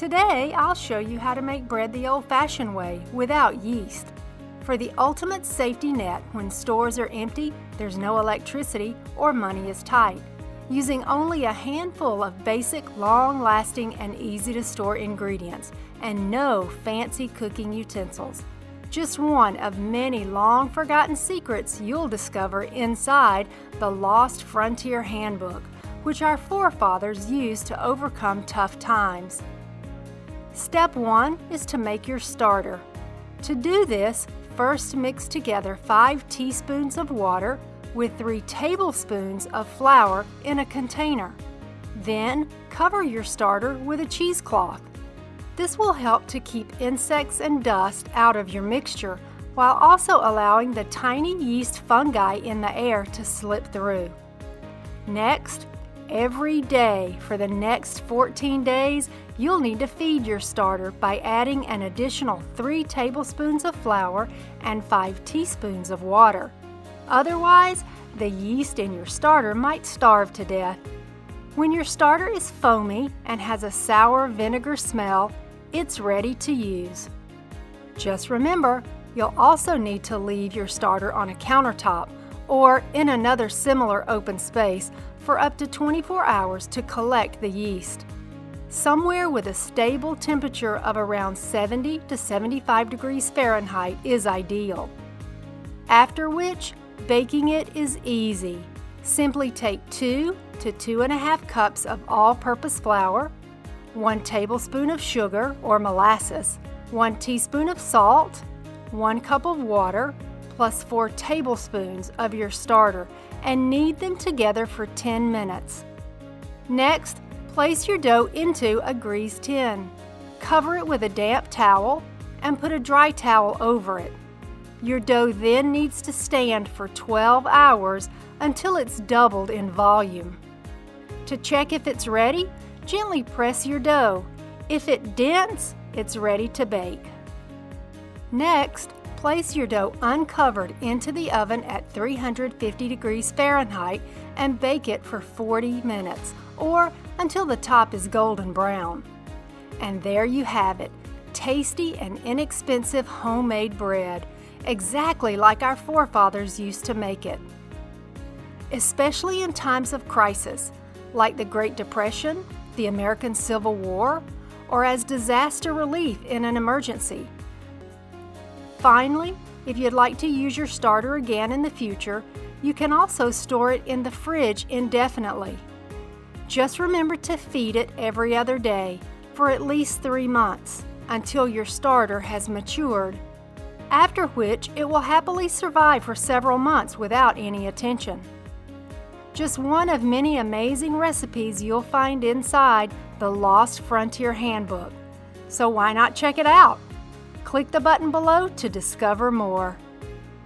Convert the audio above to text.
Today, I'll show you how to make bread the old-fashioned way without yeast. For the ultimate safety net when stores are empty, there's no electricity, or money is tight, using only a handful of basic, long-lasting, and easy-to-store ingredients, and no fancy cooking utensils. Just one of many long-forgotten secrets you'll discover inside the Lost Frontier Handbook, which our forefathers used to overcome tough times. Step 1 is to make your starter. To do this, first mix together 5 teaspoons of water with 3 tablespoons of flour in a container. Then cover your starter with a cheesecloth. This will help to keep insects and dust out of your mixture while also allowing the tiny yeast fungi in the air to slip through. Next, every day for the next 14 days, you'll need to feed your starter by adding an additional 3 tablespoons of flour and 5 teaspoons of water. Otherwise, the yeast in your starter might starve to death. When your starter is foamy and has a sour vinegar smell, it's ready to use. Just remember, you'll also need to leave your starter on a countertop or in another similar open space for up to 24 hours to collect the yeast. Somewhere with a stable temperature of around 70 to 75 degrees Fahrenheit is ideal. After which, baking it is easy. Simply take 2 to 2.5 cups of all-purpose flour, 1 tablespoon of sugar or molasses, 1 teaspoon of salt, 1 cup of water, plus 4 tablespoons of your starter, and knead them together for 10 minutes. Next, place your dough into a greased tin. Cover it with a damp towel and put a dry towel over it. Your dough then needs to stand for 12 hours until it's doubled in volume. To check if it's ready, gently press your dough. If it dents, it's ready to bake. Next, place your dough uncovered into the oven at 350 degrees Fahrenheit and bake it for 40 minutes, or until the top is golden brown. And there you have it, tasty and inexpensive homemade bread, exactly like our forefathers used to make it. Especially in times of crisis, like the Great Depression, the American Civil War, or as disaster relief in an emergency. Finally, if you'd like to use your starter again in the future, you can also store it in the fridge indefinitely. Just remember to feed it every other day for at least 3 months until your starter has matured, after which it will happily survive for several months without any attention. Just one of many amazing recipes you'll find inside the Lost Frontier Handbook. So why not check it out? Click the button below to discover more.